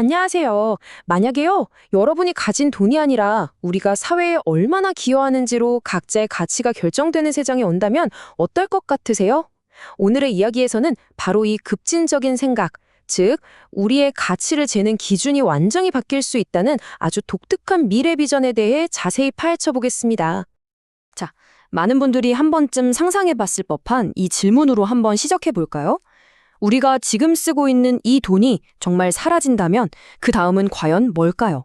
안녕하세요. 만약에요, 여러분이 가진 돈이 아니라 우리가 사회에 얼마나 기여하는지로 각자의 가치가 결정되는 세상이 온다면 어떨 것 같으세요? 오늘의 이야기에서는 바로 이 급진적인 생각, 즉, 우리의 가치를 재는 기준이 완전히 바뀔 수 있다는 아주 독특한 미래 비전에 대해 자세히 파헤쳐 보겠습니다. 자, 많은 분들이 한 번쯤 상상해 봤을 법한 이 질문으로 한번 시작해 볼까요? 우리가 지금 쓰고 있는 이 돈이 정말 사라진다면 그 다음은 과연 뭘까요?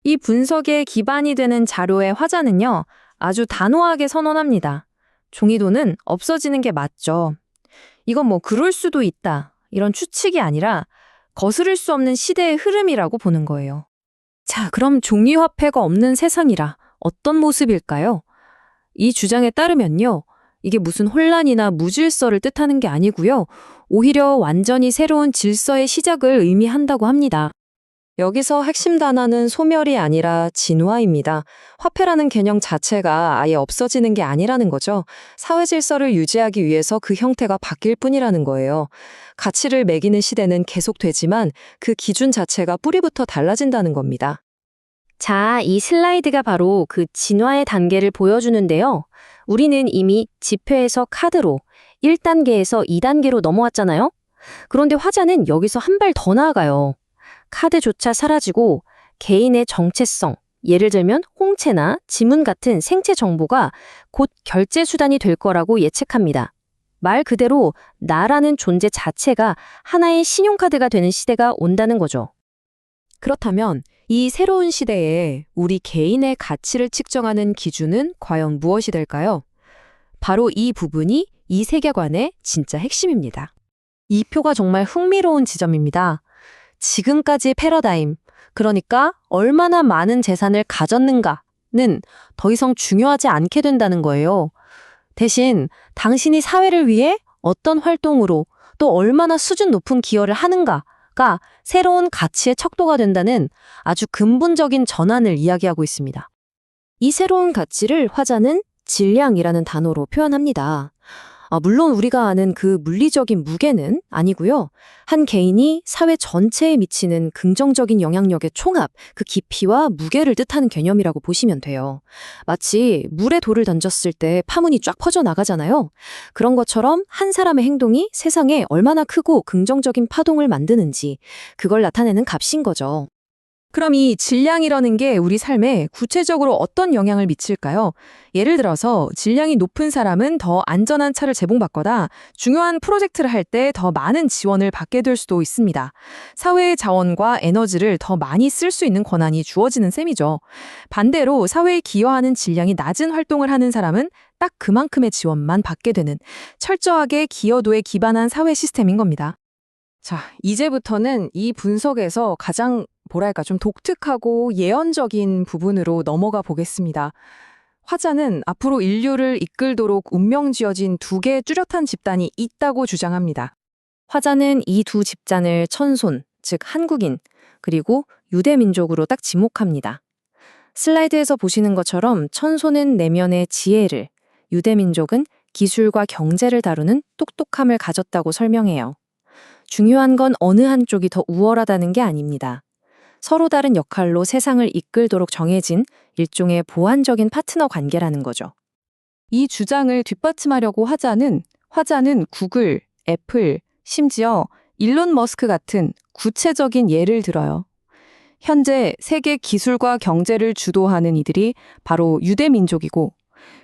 이 분석에 기반이 되는 자료의 화자는요, 아주 단호하게 선언합니다. 종이돈은 없어지는 게 맞죠. 이건 뭐 그럴 수도 있다, 이런 추측이 아니라 거스를 수 없는 시대의 흐름이라고 보는 거예요. 자, 그럼 종이화폐가 없는 세상이라 어떤 모습일까요? 이 주장에 따르면요, 이게 무슨 혼란이나 무질서를 뜻하는 게 아니고요, 오히려 완전히 새로운 질서의 시작을 의미한다고 합니다. 여기서 핵심 단어는 소멸이 아니라 진화입니다. 화폐라는 개념 자체가 아예 없어지는 게 아니라는 거죠. 사회 질서를 유지하기 위해서 그 형태가 바뀔 뿐이라는 거예요. 가치를 매기는 시대는 계속되지만 그 기준 자체가 뿌리부터 달라진다는 겁니다. 자, 이 슬라이드가 바로 그 진화의 단계를 보여주는데요. 우리는 이미 지폐에서 카드로 1단계에서 2단계로 넘어왔잖아요. 그런데 화자는 여기서 한 발 더 나아가요. 카드조차 사라지고 개인의 정체성, 예를 들면 홍채나 지문 같은 생체 정보가 곧 결제 수단이 될 거라고 예측합니다. 말 그대로 나라는 존재 자체가 하나의 신용카드가 되는 시대가 온다는 거죠. 그렇다면 이 새로운 시대에 우리 개인의 가치를 측정하는 기준은 과연 무엇이 될까요? 바로 이 부분이 이 세계관의 진짜 핵심입니다. 이 표가 정말 흥미로운 지점입니다. 지금까지 패러다임, 그러니까 얼마나 많은 재산을 가졌는가는 더 이상 중요하지 않게 된다는 거예요. 대신 당신이 사회를 위해 어떤 활동으로 또 얼마나 수준 높은 기여를 하는가가 새로운 가치의 척도가 된다는 아주 근본적인 전환을 이야기하고 있습니다. 이 새로운 가치를 화자는 질량이라는 단어로 표현합니다. 물론 우리가 아는 그 물리적인 무게는 아니고요. 한 개인이 사회 전체에 미치는 긍정적인 영향력의 총합, 그 깊이와 무게를 뜻하는 개념이라고 보시면 돼요. 마치 물에 돌을 던졌을 때 파문이 쫙 퍼져나가잖아요. 그런 것처럼 한 사람의 행동이 세상에 얼마나 크고 긍정적인 파동을 만드는지 그걸 나타내는 값인 거죠. 그럼 이 질량이라는 게 우리 삶에 구체적으로 어떤 영향을 미칠까요? 예를 들어서 질량이 높은 사람은 더 안전한 차를 제공받거나 중요한 프로젝트를 할 때 더 많은 지원을 받게 될 수도 있습니다. 사회의 자원과 에너지를 더 많이 쓸 수 있는 권한이 주어지는 셈이죠. 반대로 사회에 기여하는 질량이 낮은 활동을 하는 사람은 딱 그만큼의 지원만 받게 되는 철저하게 기여도에 기반한 사회 시스템인 겁니다. 자, 이제부터는 이 분석에서 가장 좀 독특하고 예언적인 부분으로 넘어가 보겠습니다. 화자는 앞으로 인류를 이끌도록 운명지어진 두 개의 뚜렷한 집단이 있다고 주장합니다. 화자는 이 두 집단을 천손, 즉 한국인, 그리고 유대민족으로 딱 지목합니다. 슬라이드에서 보시는 것처럼 천손은 내면의 지혜를, 유대민족은 기술과 경제를 다루는 똑똑함을 가졌다고 설명해요. 중요한 건 어느 한쪽이 더 우월하다는 게 아닙니다. 서로 다른 역할로 세상을 이끌도록 정해진 일종의 보완적인 파트너 관계라는 거죠. 이 주장을 뒷받침하려고 화자는 구글, 애플, 심지어 일론 머스크 같은 구체적인 예를 들어요. 현재 세계 기술과 경제를 주도하는 이들이 바로 유대민족이고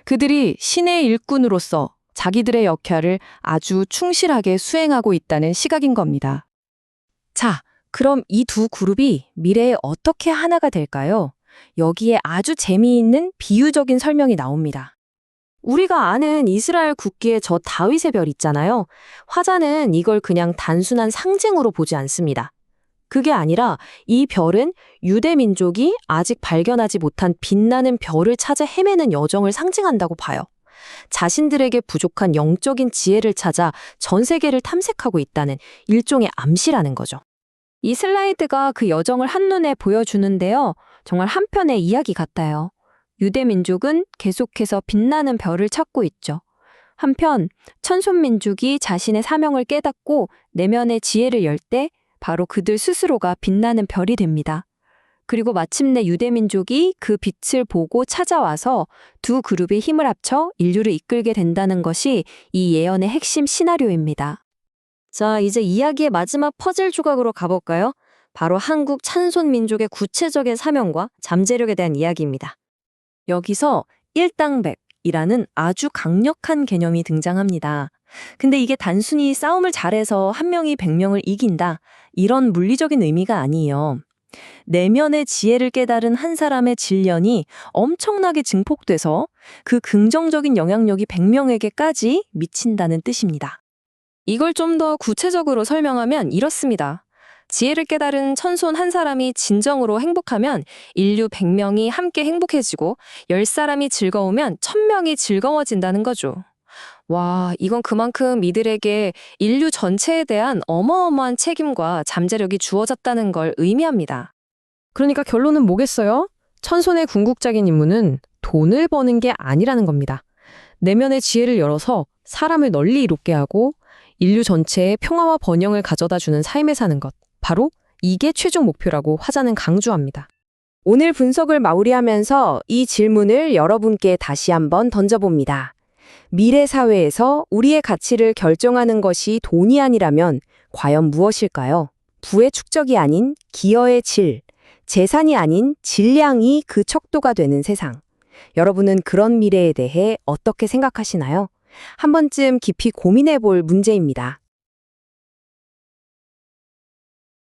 그들이 신의 일꾼으로서 자기들의 역할을 아주 충실하게 수행하고 있다는 시각인 겁니다. 자, 그럼 이 두 그룹이 미래에 어떻게 하나가 될까요? 여기에 아주 재미있는 비유적인 설명이 나옵니다. 우리가 아는 이스라엘 국기의 저 다윗의 별 있잖아요. 화자는 이걸 그냥 단순한 상징으로 보지 않습니다. 그게 아니라 이 별은 유대 민족이 아직 발견하지 못한 빛나는 별을 찾아 헤매는 여정을 상징한다고 봐요. 자신들에게 부족한 영적인 지혜를 찾아 전 세계를 탐색하고 있다는 일종의 암시라는 거죠. 이 슬라이드가 그 여정을 한눈에 보여주는데요. 정말 한편의 이야기 같아요. 유대민족은 계속해서 빛나는 별을 찾고 있죠. 한편 천손민족이 자신의 사명을 깨닫고 내면의 지혜를 열 때 바로 그들 스스로가 빛나는 별이 됩니다. 그리고 마침내 유대민족이 그 빛을 보고 찾아와서 두 그룹의 힘을 합쳐 인류를 이끌게 된다는 것이 이 예언의 핵심 시나리오입니다. 자, 이제 이야기의 마지막 퍼즐 조각으로 가볼까요? 바로 한국 찬손 민족의 구체적인 사명과 잠재력에 대한 이야기입니다. 여기서 일당백이라는 아주 강력한 개념이 등장합니다. 근데 이게 단순히 싸움을 잘해서 한 명이 100명을 이긴다, 이런 물리적인 의미가 아니에요. 내면의 지혜를 깨달은 한 사람의 질련이 엄청나게 증폭돼서 그 긍정적인 영향력이 100명에게까지 미친다는 뜻입니다. 이걸 좀 더 구체적으로 설명하면 이렇습니다. 지혜를 깨달은 천손 한 사람이 진정으로 행복하면 인류 100명이 함께 행복해지고 10사람이 즐거우면 1000명이 즐거워진다는 거죠. 와, 이건 그만큼 이들에게 인류 전체에 대한 어마어마한 책임과 잠재력이 주어졌다는 걸 의미합니다. 그러니까 결론은 뭐겠어요? 천손의 궁극적인 임무는 돈을 버는 게 아니라는 겁니다. 내면의 지혜를 열어서 사람을 널리 이롭게 하고 인류 전체에 평화와 번영을 가져다 주는 삶에 사는 것. 바로 이게 최종 목표라고 화자는 강조합니다. 오늘 분석을 마무리하면서 이 질문을 여러분께 다시 한번 던져봅니다. 미래 사회에서 우리의 가치를 결정하는 것이 돈이 아니라면 과연 무엇일까요? 부의 축적이 아닌 기여의 질, 재산이 아닌 질량이 그 척도가 되는 세상. 여러분은 그런 미래에 대해 어떻게 생각하시나요? 한 번쯤 깊이 고민해 볼 문제입니다.